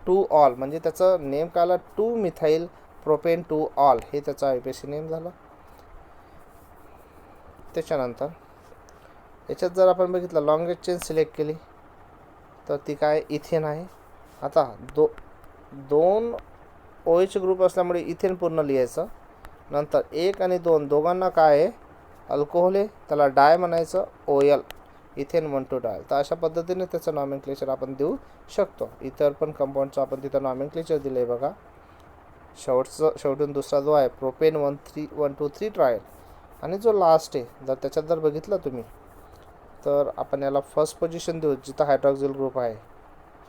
2 ऑल, म्हणजे त्याचं नेम काय आलं? 2 मिथाईल प्रोपेन 2 ऑल. हे त्याचा IUPAC नेम झालं. त्याच्यानंतर याच्यात जर आपण बघितलं लॉंगेस्ट चेन सिलेक्ट केली तर ती काय? इथेन आहे. आता 2 OH ग्रुप असल्यामुळे इथेन पूर्ण लिहायचं. नंतर 1 आणि 2 दोघांना काय आहे? अल्कोहोल आहे, त्याला डाय म्हणायचं OL. इथेन 1 2 डाय. तर अशा पद्धतीने त्याचं नॉमेनक्लेचर आपण देऊ शकतो. इतर पण कंपाऊंडचं आपण तिथं नॉमेनक्लेचर दिलं आहे बघा. शेवटून दुसरा जो आहे प्रोपेन 1 2 3 ट्रायल. आणि जो लास्ट आहे जर त्याच्यात जर बघितलं तुम्ही तर आपण याला फर्स्ट पोझिशन देऊ जिथं हायड्रॉक्सिल ग्रुप आहे.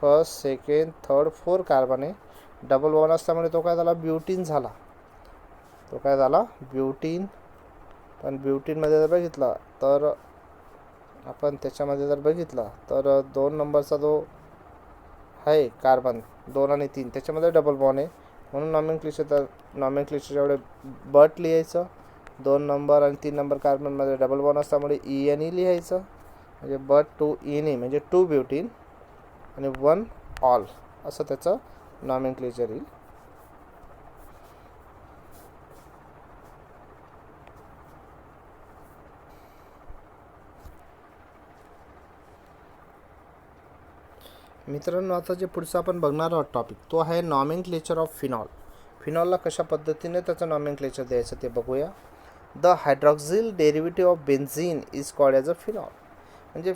फर्स्ट, सेकंड, थर्ड, 4 कार्बन आहे. डबल बॉन्ड असल्यामुळे तो काय झाला? ब्युटीन झाला. तो काय झाला? ब्युटीन. पण ब्युटीनमध्ये जर बघितला तर आपण त्याच्यामध्ये जर बघितला तर 2 नंबरचा जो आहे कार्बन 2 आणि 3 त्याच्यामध्ये डबल बॉन्ड आहे, म्हणून नॉमेनक्लेचरच्या एवढे बट लिहायचं. 2 नंबर आणि 3 नंबर कार्बनमध्ये डबल बॉन्ड असल्यामुळे ENE लिहायचं, म्हणजे बट 2 ENE म्हणजे 2 ब्युटीन आणि 1 ऑल असं त्याचं नॉमेनक्लेचर येईल. मित्रांनो, आता जे पुढचं आपण बघणार आहोत टॉपिक तो आहे नॉमेनक्लेचर ऑफ फिनॉल. फिनॉलला कशा पद्धतीने त्याचं नॉमेनक्लेचर द्यायचं ते बघूया. The hydroxyl derivative of benzene is called as a phenol. म्हणजे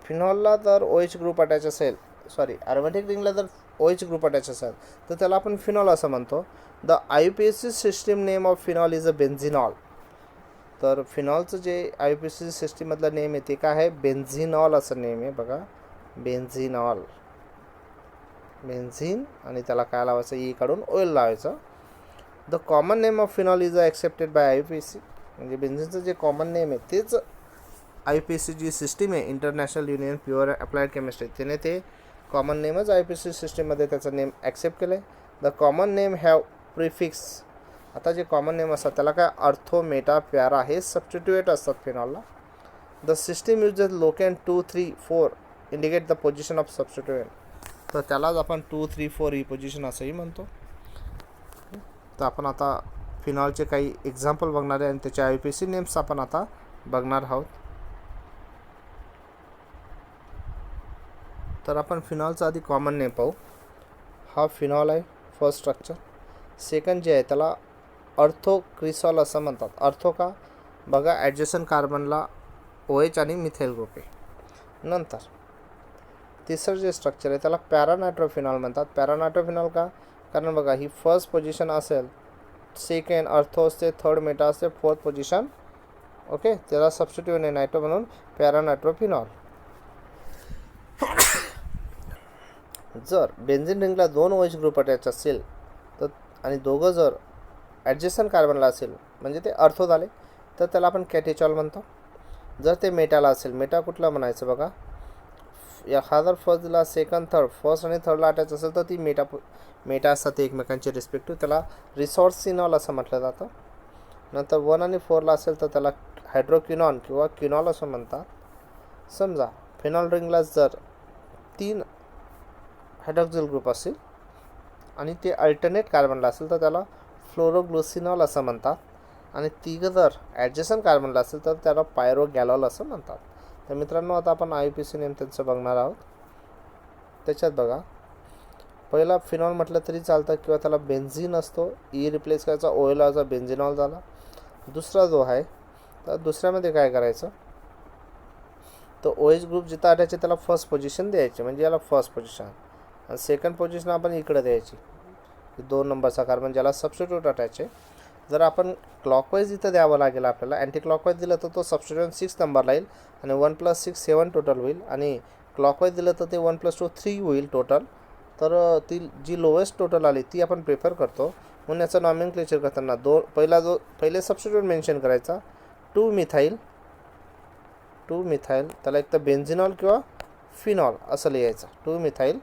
फिनॉलला जर OH ग्रुप अटॅच असेल, सॉरी अरोमॅटिक रिंगला जर OH ग्रुप अटॅच असेल तर त्याला आपण फिनॉल असं म्हणतो. The IUPAC system name of phenol is a benzenol. तर फिनॉलचं जे IUPAC सिस्टीममधलं नेम आहे ते काय आहे? बेन्झिनॉल असं नेम आहे बघा. बेन्झिनॉल. बेन्झीन आणि त्याला काय लावायचं? ई काढून ऑइल लावायचं. The common name of phenol is accepted by IUPAC. म्हणजे बेन्झीनचं जे कॉमन नेम आहे तेच IUPAC जी सिस्टीम आहे international union pure applied chemistry त्याने ते कॉमन नेमच IUPAC सिस्टीममध्ये त्याचं नेम ॲक्सेप्ट केलं आहे. The common name have prefix. आता जे कॉमन नेम असतात त्याला काय? अर्थो, मेटा, प्यारा हे सबस्टिट्यूएट असतात फिनॉलला. The system uses locant 2 3 4 indicate the position of substituent. तर त्यालाच आपण 2 3 4 ही पोझिशन असंही म्हणतो. तर आपण आता फिनॉलचे काही एक्झाम्पल बघणार आहे आणि त्याचे IUPAC नेम्स आपण आता बघणार आहोत. तर आपण फिनॉलचा आधी कॉमन नेम पाहू. हा फिनॉल आहे फर्स्ट स्ट्रक्चर. सेकंड जे आहे त्याला अर्थोक्रिसॉल असं म्हणतात. अर्थो का? बघा ॲडजस्टंट कार्बनला OH आणि मिथाईल ग्रुप आहे. नंतर तिसरं जे स्ट्रक्चर आहे त्याला पॅरानायट्रोफिनॉल म्हणतात. पॅरानायट्रोफिनॉल का? कारण बघा ही फर्स्ट पोझिशन असेल, सेकंड अर्थो असते, थर्ड मेटा असते, फोर्थ पोझिशन ओके त्याला सबस्टिट्यूट आहे नायट्रो म्हणून पॅरानायट्रोफिनॉल. जर बेन्झीन रिंगला 2 OH ग्रुप अटॅच असेल तर आणि दोघं जर ॲडजस्टंट कार्बनला असेल म्हणजे ते अर्थो झाले तर त्याला आपण कॅटेचॉल म्हणतो. जर ते मेटाला असेल, मेटा कुठला म्हणायचं बघा? हा जर फर्स्ट दिला, सेकंड थर्ड, फर्स्ट आणि थर्डला अटॅच असेल तर ती मेटा असतात ते एकमेकांचे रिस्पेक्टिव्ह, त्याला रिसॉर्सिनॉल असं म्हटलं जातं. नंतर 1 आणि 4ला असेल तर त्याला हायड्रोक्विनॉन किंवा क्विनॉल असं म्हणतात. समजा फिनॉल रिंगला जर 3 हायड्रॉक्सिल ग्रुप असेल आणि ते अल्टरनेट कार्बनला असेल तर त्याला फ्लोरोग्लुसिनॉल असं म्हणतात. आणि 3 जर ॲडजसंट कार्बनला असेल तर त्याला पायरोगॅलॉल असं म्हणतात. तर मित्रांनो, आता आपण IUPAC नेम त्यांचं बघणार आहोत. त्याच्यात बघा, पहिला फिनॉल म्हटलं तरी चालतं किंवा त्याला बेन्झिन असतो, रिप्लेस करायचा, OH लावायचा, बेन्झिनॉल झाला. दुसरा जो आहे तर दुसऱ्यामध्ये काय करायचं, तो OH ग्रुप जिथं अटॅच आहे त्याला फर्स्ट पोझिशन द्यायची, म्हणजे याला फर्स्ट पोझिशन, आणि सेकंड पोझिशन आपण इकडे द्यायची, 2 नंबरचा कार्बन ज्याला सबस्टिट्यूट अटॅच आहे. जर आपण क्लॉकवाईज इथं द्यावं लागेल आपल्याला, अँटी क्लॉकवाईज दिलं तर तो सबस्टिट्यूट 6 नंबरला येईल आणि 1 + 6 7 टोटल होईल, आणि क्लॉकवाईज दिलं तर ते 1 + 2 3 होईल टोटल. तर ती जी लोएस्ट टोटल आली ती आपण प्रेफर करतो. म्हणून याचं नॉमेनक्लेचर करताना पहिले सबस्टिट्यूट मेन्शन करायचा, 2 मिथाईल, त्याला एक तर बेन्झिनॉल किंवा फिनॉल असं लिहायचं, 2 मिथाईल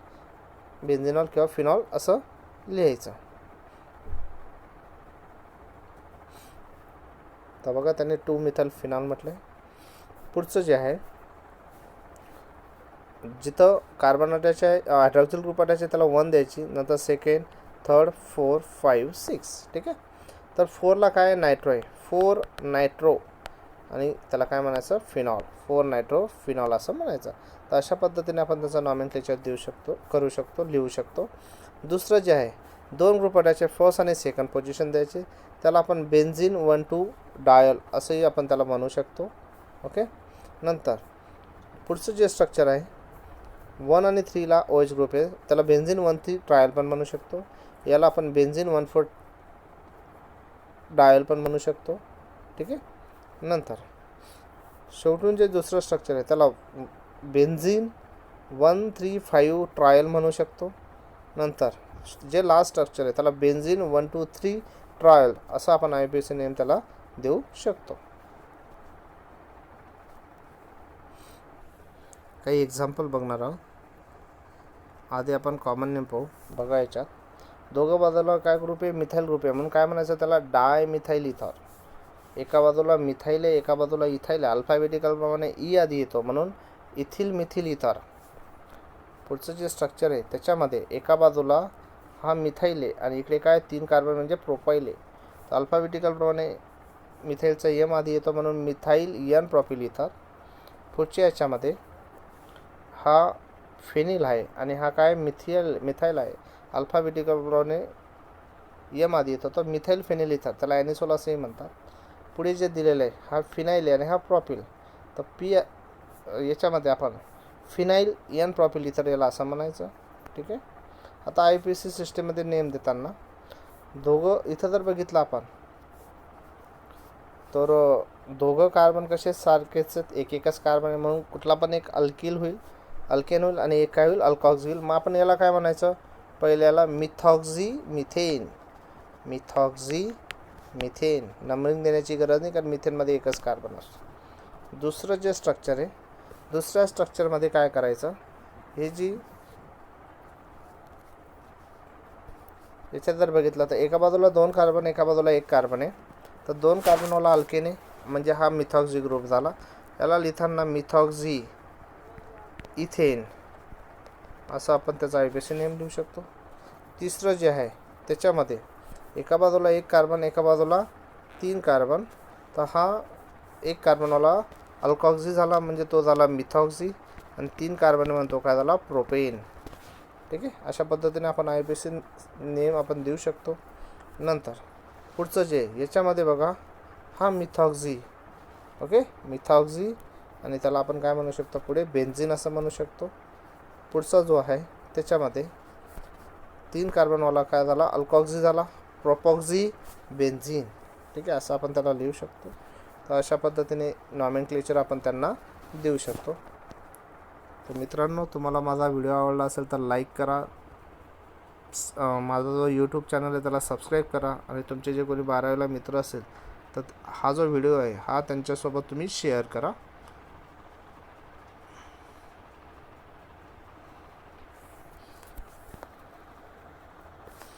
बेन्झिनॉल किंवा फिनॉल असं लिहायचं. तर बघा, त्याने 2 मिथाईल फिनॉल म्हटलं. पुढचं जे आहे, जिथं कार्बन अटॅच आहे, हायड्रॉक्सिल ग्रुप अटॅच आहे, त्याला 1 द्यायची, नंतर सेकंड, थर्ड, 4, 5, 6. ठीक आहे. तर 4ला काय नायट्रो आहे, 4 नायट्रो, आणि त्याला काय म्हणायचं, फिनॉल, 4 नायट्रो फिनॉल असं म्हणायचं. तर अशा पद्धतीने आपण त्याचा नॉमेनक्लेचर करू शकतो, लिहू शकतो. दुसरं जे आहे, 2 ग्रुप अटॅच आहे, फर्स्ट आणि सेकंड पोझिशन द्यायची, त्याला आपण बेन्झिन 1,2 डायल असंही आपण त्याला म्हणू शकतो. ओके. नंतर पुढचं जे स्ट्रक्चर आहे, 1 आणि 3ला OH ग्रुप आहे, त्याला बेन्झिन 1,3 ट्रायल पण म्हणू शकतो, याला आपण बेन्झिन 1,4 डायल पण म्हणू शकतो. ठीक आहे. नंतर शेवटून जे दुसरं स्ट्रक्चर आहे त्याला बेन्झिन 1,3,5 ट्रायल म्हणू शकतो. नंतर जे लास्ट स्ट्रक्चर आहे त्याला बेन्झिन 1,2,3 ट्रायल असं आपण IUPAC नेम त्याला देऊ शकतो. काही एक्झाम्पल बघणार आहोत. आधी आपण कॉमन नेम पाहू. बघा, याच्यात दोघं बाजूला काय ग्रुप आहे, मिथाईल ग्रुप आहे, म्हणून काय म्हणायचं त्याला, डायमिथाईल इथर. एका बाजूला मिथाईल आहे, एका बाजूला इथाईल आहे, अल्फाबेटिकल प्रमाणे ई आधी येतो म्हणून इथिल मिथिल इथर. पुढचं जे स्ट्रक्चर आहे त्याच्यामध्ये एका बाजूला हा मिथाईल आहे आणि इकडे काय 3 कार्बन म्हणजे प्रोपाईल आहे. तर अल्फाबेटिकल प्रमाणे मिथाईलचा एम आधी येतो म्हणून मिथाईल एन प्रोपिल इथर. पुढच्या याच्यामध्ये हा फेनिल आहे आणि हा काय मिथाईल आहे, अल्फाबेटिकल प्रमाणे एम आधी येतो, तर मिथाईल फेनिल इथर, त्याला ॲनिसोल असंही म्हणतात. पुढे जे दिलेलं आहे हा फिनाईल आहे आणि हा प्रोपिल, तर याच्यामध्ये आपण फिनाईल एन प्रोपिल इथर याला असं म्हणायचं. ठीक आहे. आता IUPAC सिस्टीममध्ये नेम देताना दोघं इथं जर बघितलं आपण तर दोघं कार्बन कसे सारखेच एकच कार्बन आहे, म्हणून कुठला पण एक अल्केन होईल आणि एक काय होईल, अल्कॉक्सी होईल. मग आपण याला काय म्हणायचं, पहिल्याला मिथॉक्झी मिथेन, नंबरिंग देण्याची गरज नाही कारण मिथेनमध्ये एकच कार्बन असतो. दुसरं जे स्ट्रक्चर आहे, दुसऱ्या स्ट्रक्चरमध्ये काय करायचं, हे जी याच्यात जर बघितलं तर एका बाजूला 2 कार्बन, एका बाजूला 1 कार्बन आहे, तर 2 कार्बनवाला अल्केन आहे म्हणजे हा मिथॉक्झी ग्रुप झाला. याला लिहिताना मिथॉक्झी इथेन असं आपण त्याचा IUPAC नेम लिहू शकतो. तिसरं जे आहे त्याच्यामध्ये एका बाजूला 1 कार्बन, एका बाजूला 3 कार्बन, तर हा 1 कार्बनवाला अल्कॉक्सी झाला म्हणजे तो झाला मिथॉक्झी, आणि 3 कार्बन म्हणतो काय झाला, प्रोपेन. ठीक आहे. अशा पद्धतीने आपण IUPAC नेम आपण देऊ शकतो. नंतर पुढचं जे याच्यामध्ये बघा, हा मिथॉक्झी, ओके, मिथॉक्झी, आणि त्याला आपण काय म्हणू शकतो पुढे, बेन्झिन असं म्हणू शकतो. पुढचा जो आहे त्याच्यामध्ये 3 कार्बनवाला काय झाला, अल्कॉक्सी झाला, प्रोपॉक्झी बेन्झिन. ठीक आहे. असं आपण त्याला लिहू शकतो. तर अशा पद्धतीने नॉमेनक्लेचर आपण त्यांना देऊ शकतो. तर मित्रांनो, तुम्हाला माझा व्हिडिओ आवडला असेल तर लाईक करा, माझा जो यूट्यूब चॅनल आहे त्याला सबस्क्राईब करा, आणि तुमचे जे कोणी 12वीला मित्र असेल तर हा जो व्हिडिओ आहे हा त्यांच्यासोबत तुम्ही शेअर करा.